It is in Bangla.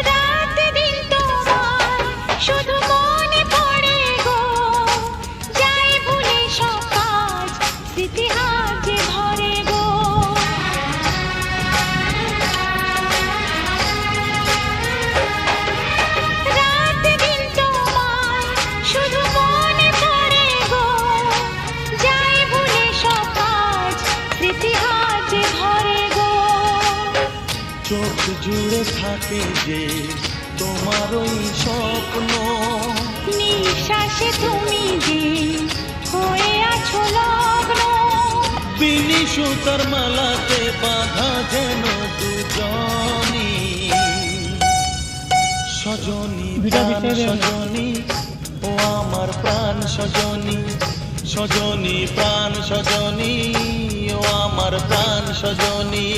রাত দিন তোমার শুধু মনে পড়ে গো, যাই ভুলে সব কাজ স্মৃতি হাতে ধরে গো। রাত দিন তোমার শুধু মনে পড়ে গো, যাই ভুলে সব কাজ স্মৃতি হাতে ধরে গো। চোখ জুড়ে থাকে যে তোমার ওই স্বপ্ন, নিঃশ্বাসে তুমি যে হয়ে আছো লগ্ন, বিনি সুতার মালাতে বাঁধা যেন দুজনি। সজনী প্রাণ সজনী, ও আমার প্রাণ সজনী, সজনী প্রাণ সজনী, ও আমার প্রাণ সজনী।